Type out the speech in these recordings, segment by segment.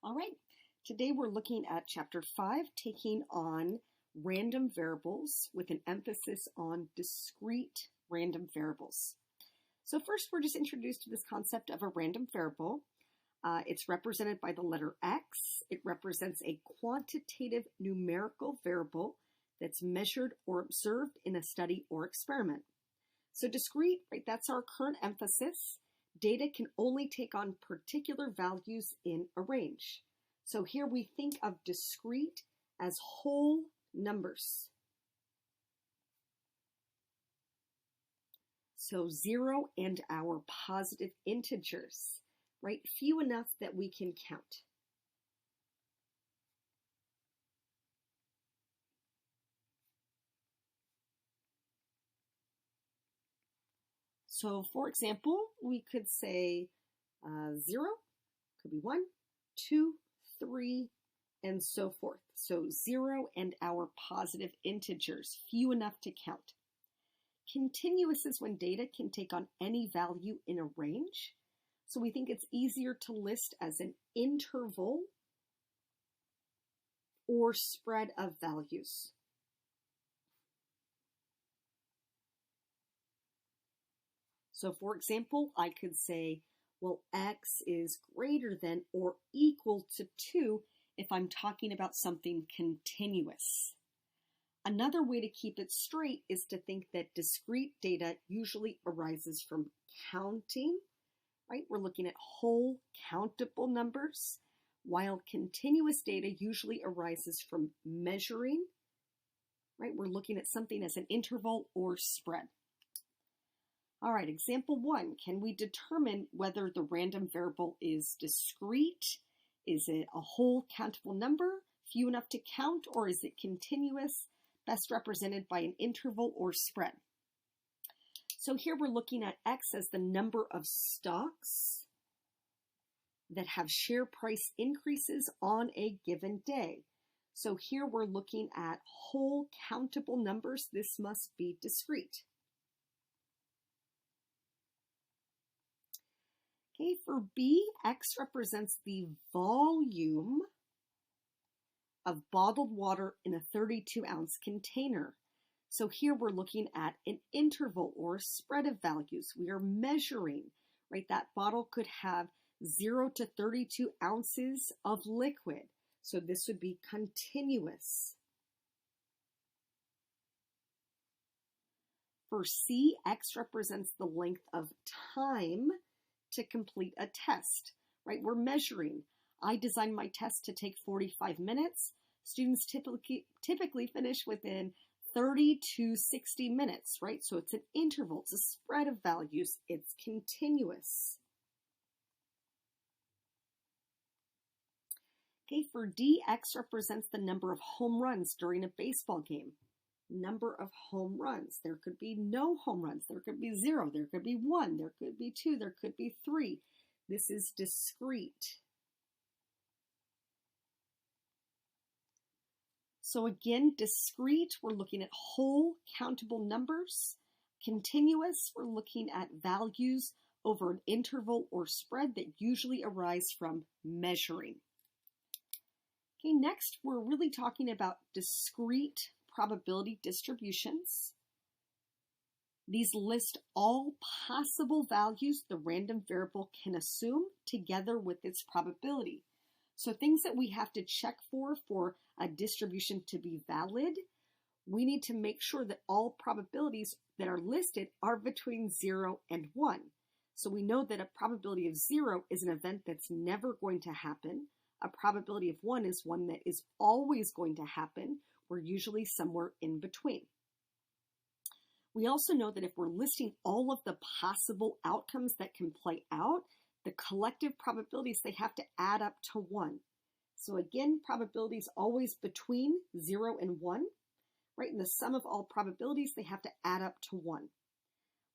All right, today we're looking at Chapter 5, taking on random variables with an emphasis on discrete random variables. So first, we're just introduced to this concept of a random variable. It's represented by the letter X. It represents a quantitative numerical variable that's measured or observed in a study or experiment. So discrete, right, that's our current emphasis. Data can only take on particular values in a range. So here we think of discrete as whole numbers. So 0 and our positive integers, right? Few enough that we can count. So for example, we could say 0, could be 1, 2, 3, and so forth. So 0 and our positive integers, few enough to count. Continuous is when data can take on any value in a range. So we think it's easier to list as an interval or spread of values. So for example, I could say, well, x is greater than or equal to 2 if I'm talking about something continuous. Another way to keep it straight is to think that discrete data usually arises from counting, right? We're looking at whole countable numbers, while continuous data usually arises from measuring, right? We're looking at something as an interval or spread. All right, example 1, can we determine whether the random variable is discrete? Is it a whole countable number, few enough to count, or is it continuous, best represented by an interval or spread? So here we're looking at X as the number of stocks that have share price increases on a given day. So here we're looking at whole countable numbers. This must be discrete. Okay, for B, X represents the volume of bottled water in a 32-ounce container. So here we're looking at an interval or spread of values. We are measuring, right? That bottle could have 0 to 32 ounces of liquid. So this would be continuous. For C, X represents the length of time to complete a test, right? We're measuring. I designed my test to take 45 minutes. Students typically finish within 30 to 60 minutes, right? So it's an interval, it's a spread of values, it's continuous. Okay, for D, X represents the number of home runs during a baseball game. Number of home runs. There could be no home runs. There could be 0. There could be 1. There could be 2. There could be 3. This is discrete. So again, discrete, we're looking at whole countable numbers. Continuous, we're looking at values over an interval or spread that usually arise from measuring. Okay, next we're really talking about discrete probability distributions. These list all possible values the random variable can assume together with its probability. So things that we have to check for a distribution to be valid, we need to make sure that all probabilities that are listed are between 0 and 1. So we know that a probability of 0 is an event that's never going to happen. A probability of 1 is one that is always going to happen. We're usually somewhere in between. We also know that if we're listing all of the possible outcomes that can play out, the collective probabilities, they have to add up to 1. So again, probabilities always between 0 and 1, right? And the sum of all probabilities, they have to add up to 1.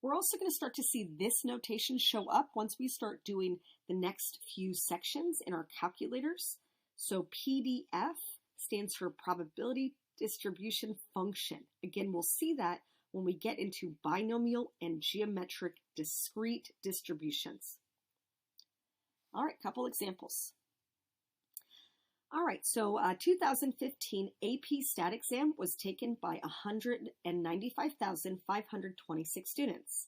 We're also going to start to see this notation show up once we start doing the next few sections in our calculators. So PDF stands for probability distribution function. Again, we'll see that when we get into binomial and geometric discrete distributions. All right, couple examples. All right, so 2015 AP Stat exam was taken by 195,526 students.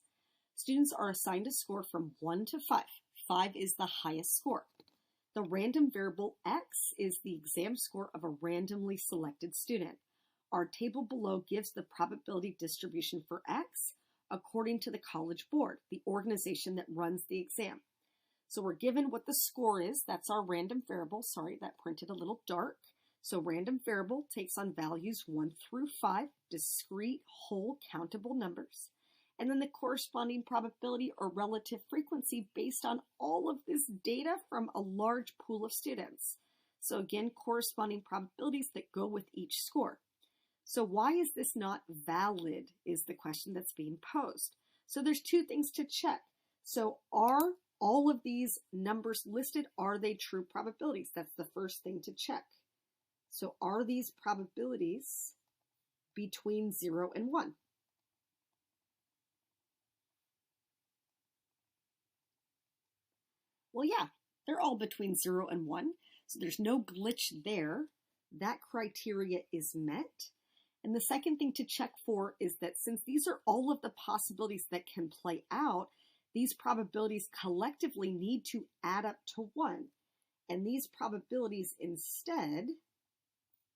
Students are assigned a score from 1 to 5. 5 is the highest score. The random variable X is the exam score of a randomly selected student. Our table below gives the probability distribution for X according to the College Board, the organization that runs the exam. So we're given what the score is. That's our random variable. Sorry, that printed a little dark. So random variable takes on values 1 through 5, discrete, whole, countable numbers. And then the corresponding probability or relative frequency based on all of this data from a large pool of students. So again, corresponding probabilities that go with each score. So why is this not valid is the question that's being posed. So there's two things to check. So are all of these numbers listed, are they true probabilities? That's the first thing to check. So are these probabilities between 0 and 1? Well, yeah, they're all between 0 and 1, so there's no glitch there. That criteria is met. And the second thing to check for is that since these are all of the possibilities that can play out, these probabilities collectively need to add up to 1. And these probabilities instead,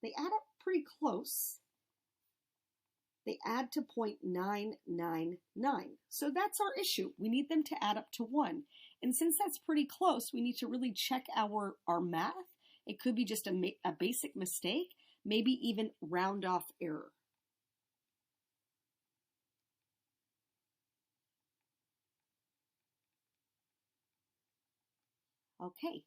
they add up pretty close. They add to 0.999. So that's our issue. We need them to add up to 1. And since that's pretty close, we need to really check our math. It could be just a basic mistake, maybe even round off error. Okay,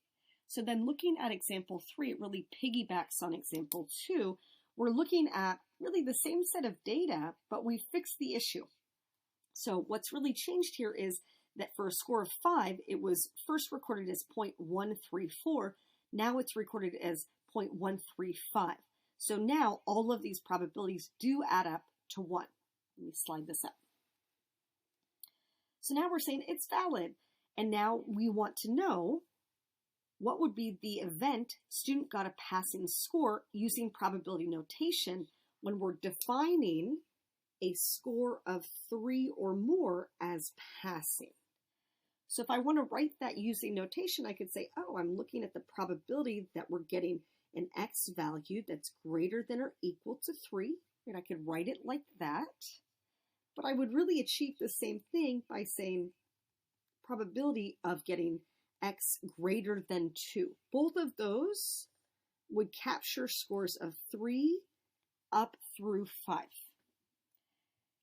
so then looking at example 3, it really piggybacks on example 2. We're looking at really the same set of data, but we fixed the issue. So what's really changed here is that for a score of 5, it was first recorded as 0.134. Now it's recorded as 0.135. So now all of these probabilities do add up to 1. Let me slide this up. So now we're saying it's valid. And now we want to know what would be the event student got a passing score using probability notation when we're defining a score of 3 or more as passing. So if I want to write that using notation, I could say, oh, I'm looking at the probability that we're getting an X value that's greater than or equal to 3. And I could write it like that. But I would really achieve the same thing by saying probability of getting X greater than 2. Both of those would capture scores of 3 up through 5.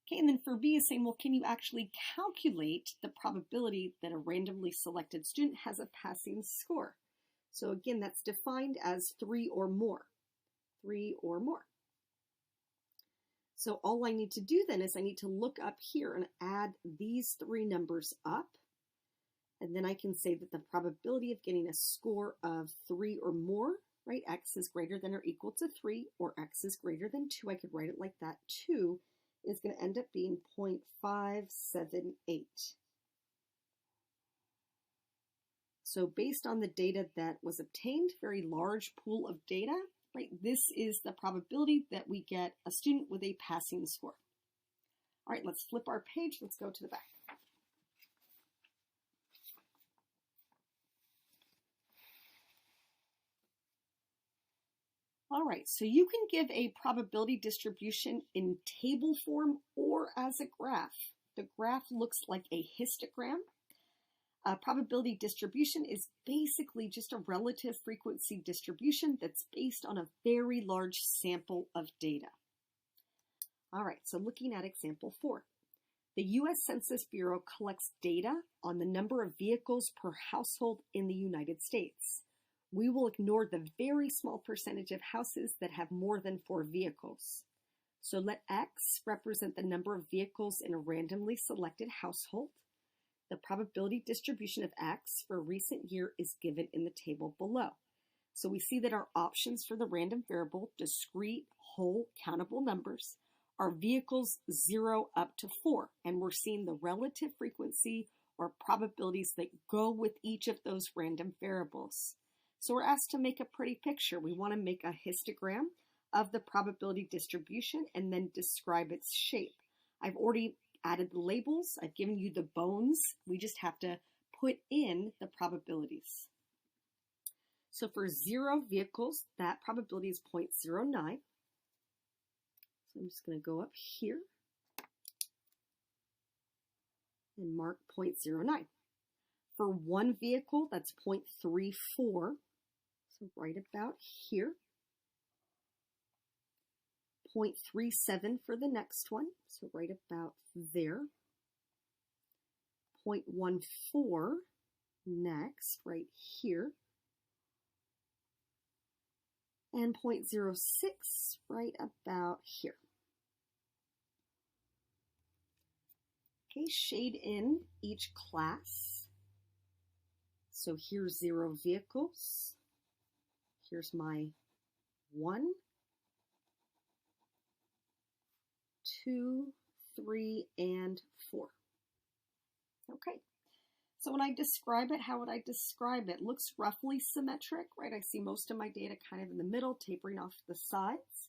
Okay, and then for B is saying, well, can you actually calculate the probability that a randomly selected student has a passing score? So again, that's defined as 3 or more. 3 or more. So all I need to do then is I need to look up here and add these 3 numbers up. And then I can say that the probability of getting a score of 3 or more, right? X is greater than or equal to 3, or X is greater than 2. I could write it like that. 2 is going to end up being 0.578. So based on the data that was obtained, very large pool of data, right? This is the probability that we get a student with a passing score. All right, let's flip our page. Let's go to the back. All right, so you can give a probability distribution in table form or as a graph. The graph looks like a histogram. A probability distribution is basically just a relative frequency distribution that's based on a very large sample of data. All right, so looking at example 4. The U.S. Census Bureau collects data on the number of vehicles per household in the United States. We will ignore the very small percentage of houses that have more than 4 vehicles. So let X represent the number of vehicles in a randomly selected household. The probability distribution of X for a recent year is given in the table below. So we see that our options for the random variable, discrete, whole, countable numbers, are vehicles 0 up to 4. And we're seeing the relative frequency or probabilities that go with each of those random variables. So we're asked to make a pretty picture. We want to make a histogram of the probability distribution and then describe its shape. I've already added the labels. I've given you the bones. We just have to put in the probabilities. So for 0 vehicles, that probability is 0.09. So I'm just going to go up here and mark 0.09. For 1 vehicle, that's 0.34. So right about here. 0.37 for the next one, so right about there. 0.14 next, right here. And 0.06 right about here. Okay, shade in each class. So here's 0 vehicles. Here's my 1, 2, 3, and 4. Okay, so when I describe it, how would I describe it? It looks roughly symmetric, right? I see most of my data kind of in the middle, tapering off the sides.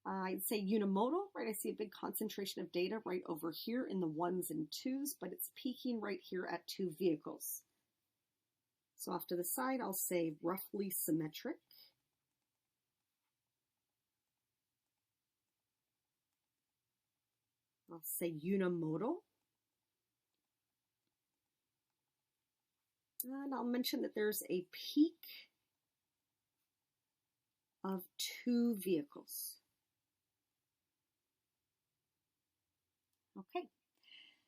I'd say unimodal, right? I see a big concentration of data right over here in the 1s and 2s, but it's peaking right here at 2 vehicles. So off to the side, I'll say roughly symmetric. I'll say unimodal. And I'll mention that there's a peak of 2 vehicles. Okay,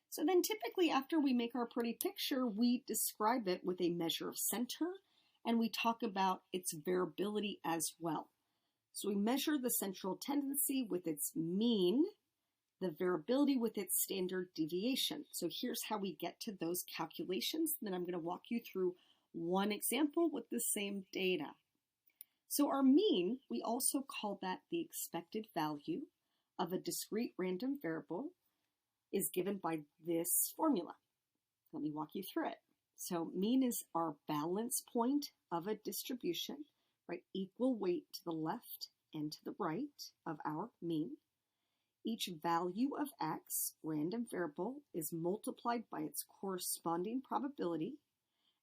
so then typically after we make our pretty picture, we describe it with a measure of center, and we talk about its variability as well. So we measure the central tendency with its mean, the variability with its standard deviation. So here's how we get to those calculations. Then I'm going to walk you through one example with the same data. So our mean, we also call that the expected value of a discrete random variable, is given by this formula. Let me walk you through it. So mean is our balance point of a distribution, right? Equal weight to the left and to the right of our mean. Each value of x, random variable, is multiplied by its corresponding probability,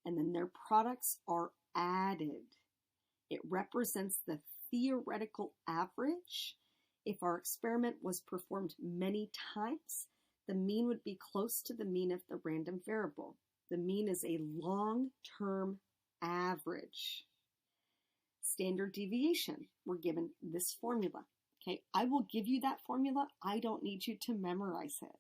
and then their products are added. It represents the theoretical average. If our experiment was performed many times, the mean would be close to the mean of the random variable. The mean is a long-term average. Standard deviation, we're given this formula. Okay, I will give you that formula. I don't need you to memorize it.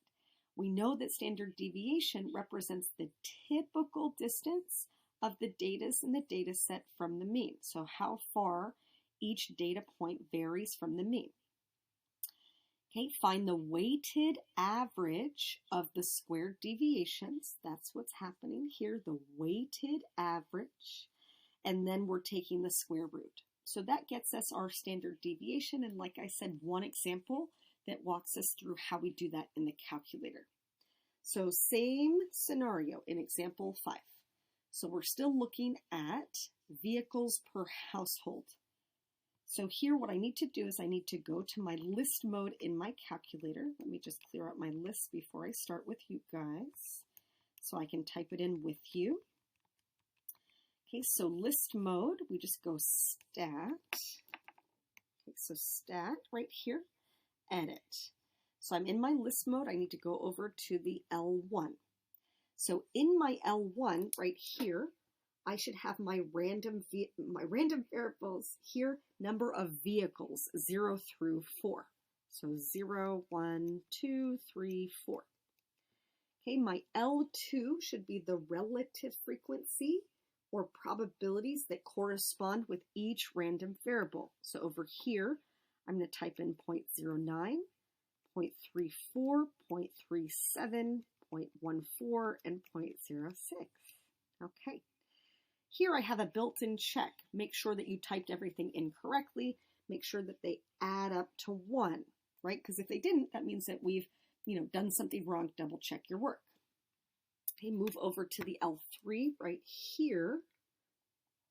We know that standard deviation represents the typical distance of the data in the data set from the mean. So how far each data point varies from the mean. Okay, find the weighted average of the squared deviations. That's what's happening here, the weighted average. And then we're taking the square root. So that gets us our standard deviation, and like I said, one example that walks us through how we do that in the calculator. So same scenario in example 5. So we're still looking at vehicles per household. So here what I need to do is I need to go to my list mode in my calculator. Let me just clear out my list before I start with you guys so I can type it in with you. Okay, so list mode, we just go stat. Okay, so stat right here, edit. So I'm in my list mode. I need to go over to the L1. So in my L1 right here, I should have my random variables here, number of vehicles, 0 through 4. So 0, 1, 2, 3, 4. Okay, my L2 should be the relative frequency or probabilities that correspond with each random variable. So over here, I'm going to type in 0.09, 0.34, 0.37, 0.14, and 0.06. Okay. Here I have a built-in check. Make sure that you typed everything in correctly. Make sure that they add up to 1, right? Because if they didn't, that means that we've, done something wrong. Double check your work. Okay, move over to the L3 right here.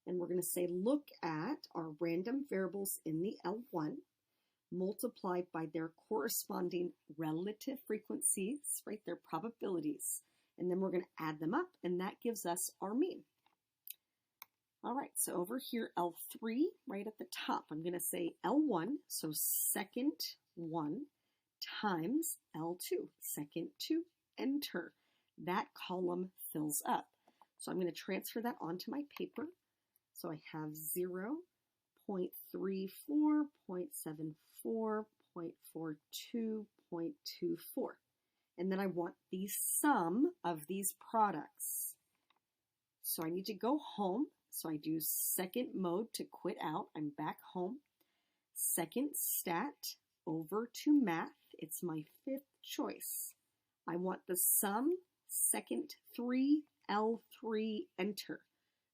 And we're going to say look at our random variables in the L1 multiplied by their corresponding relative frequencies, right, their probabilities. And then we're going to add them up, and that gives us our mean. All right, so over here, L3, right at the top, I'm going to say L1, so second 1, times L2, second 2, enter. That column fills up. So I'm going to transfer that onto my paper. So I have 0, 0.34, 0.74, 0.42, 0.24. And then I want the sum of these products. So I need to go home. So I do second mode to quit out. I'm back home. Second stat, over to math. It's my fifth choice. I want the sum, second 3, L3, enter.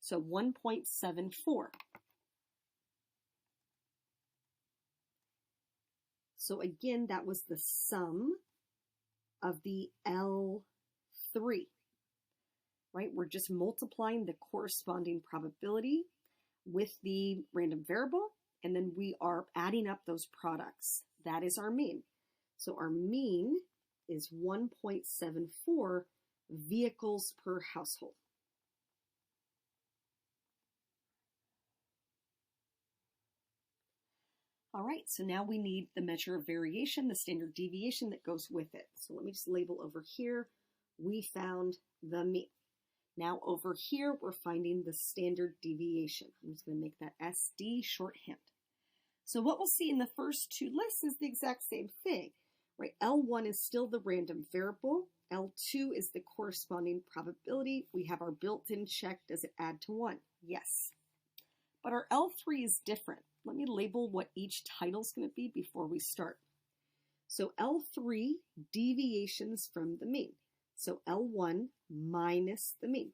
So 1.74. So again, that was the sum of the L3, right? We're just multiplying the corresponding probability with the random variable, and then we are adding up those products. That is our mean. So our mean is 1.74 vehicles per household. All right, so now we need the measure of variation, the standard deviation that goes with it. So let me just label over here, we found the mean. Now over here, we're finding the standard deviation. I'm just going to make that SD shorthand. So what we'll see in the first two lists is the exact same thing, right? L1 is still the random variable. L2 is the corresponding probability. We have our built-in check. Does it add to 1? Yes. But our L3 is different. Let me label what each title is going to be before we start. So L3, deviations from the mean. So L1 minus the mean.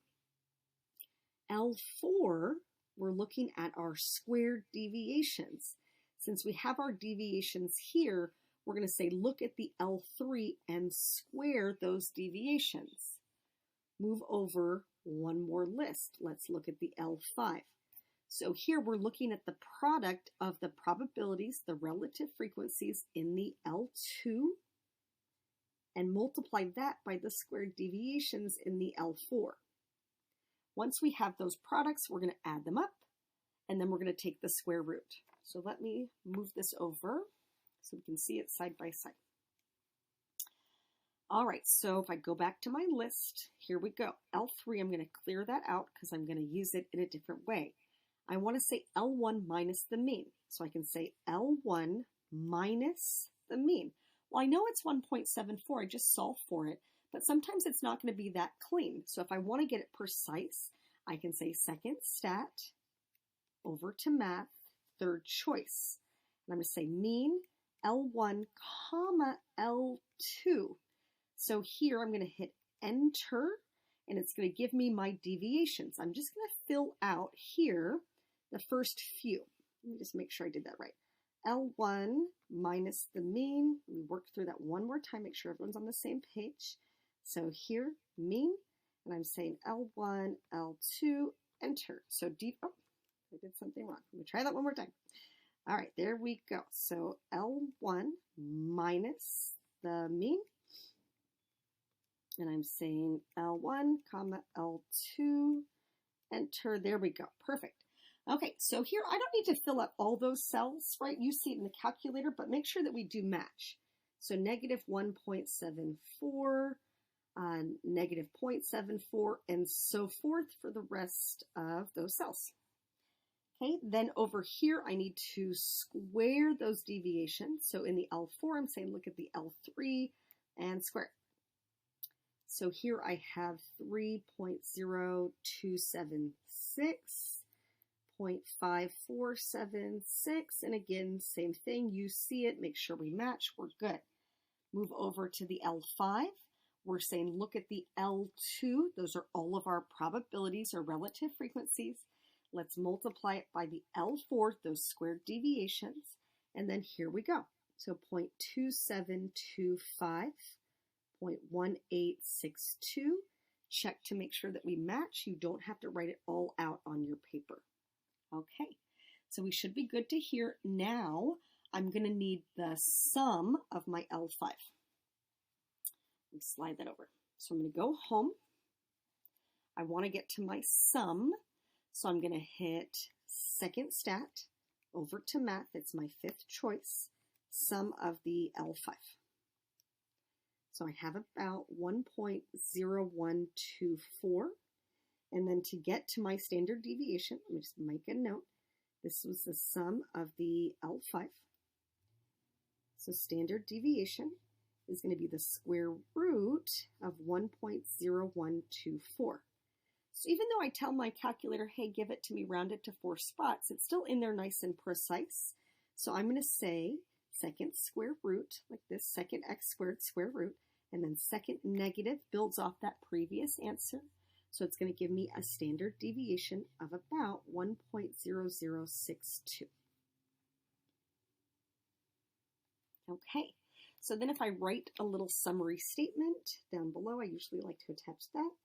L4, we're looking at our squared deviations. Since we have our deviations here, we're going to say look at the L3 and square those deviations. Move over one more list. Let's look at the L5. So here we're looking at the product of the probabilities, the relative frequencies in the L2, and multiply that by the squared deviations in the L4. Once we have those products, we're going to add them up, and then we're going to take the square root. So let me move this over so we can see it side by side. All right, so if I go back to my list, here we go. L3, I'm going to clear that out because I'm going to use it in a different way. I want to say L1 minus the mean. So I can say L1 minus the mean. Well, I know it's 1.74. I just solved for it, but sometimes it's not going to be that clean. So if I want to get it precise, I can say second stat, over to math, third choice. And I'm going to say mean L1 comma L2. So here I'm going to hit enter, and it's going to give me my deviations. I'm just going to fill out here the first few. Let me just make sure I did that right. L1 minus the mean. Let me work through that one more time, make sure everyone's on the same page. So here, mean, and I'm saying L1, L2, enter. So oh, I did something wrong. Let me try that one more time. All right, there we go. So L1 minus the mean, and I'm saying L1, comma L2, enter. There we go. Perfect. Okay, so here I don't need to fill out all those cells, right? You see it in the calculator, but make sure that we do match. So negative 1.74, negative 0.74, and so forth for the rest of those cells. Okay, then over here I need to square those deviations. So in the L4, I'm saying look at the L3 and square it. So here I have 3.0276, 0.5476, and again, same thing. You see it, make sure we match, we're good. Move over to the L5. We're saying look at the L2. Those are all of our probabilities or relative frequencies. Let's multiply it by the L4, those squared deviations, and then here we go. So 0.2725, 0.1862. Check to make sure that we match. You don't have to write it all out on your paper. Okay, so we should be good to here. Now I'm going to need the sum of my L5. Let me slide that over. So I'm going to go home. I want to get to my sum, so I'm going to hit second stat, over to math. It's my fifth choice, sum of the L5. So I have about 1.0124. And then to get to my standard deviation, let me just make a note. This was the sum of the L5. So standard deviation is going to be the square root of 1.0124. So even though I tell my calculator, hey, give it to me, round it to 4 spots, it's still in there nice and precise. So I'm going to say second square root, like this, second x squared square root, and then second negative builds off that previous answer. So it's going to give me a standard deviation of about 1.0062. Okay, so then if I write a little summary statement down below, I usually like to attach that.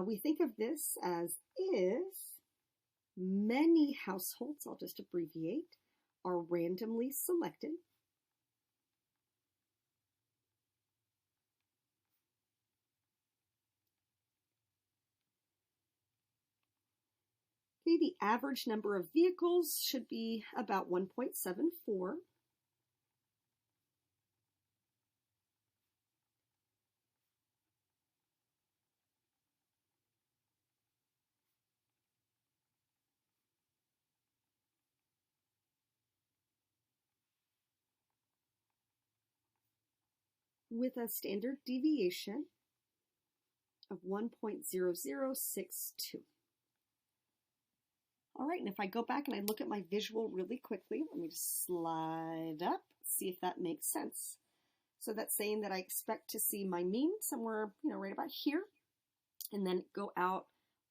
We think of this as if many households, I'll just abbreviate, are randomly selected. Okay, the average number of vehicles should be about 1.74. With a standard deviation of 1.0062. All right, and if I go back and I look at my visual really quickly, let me just slide up, see if that makes sense. So that's saying that I expect to see my mean somewhere, right about here, and then go out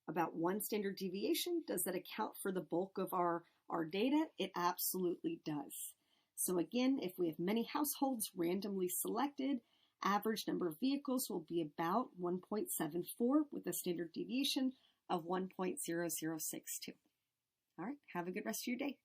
about 1 standard deviation. Does that account for the bulk of our data? It absolutely does. So again, if we have many households randomly selected, average number of vehicles will be about 1.74 with a standard deviation of 1.0062. All right, have a good rest of your day.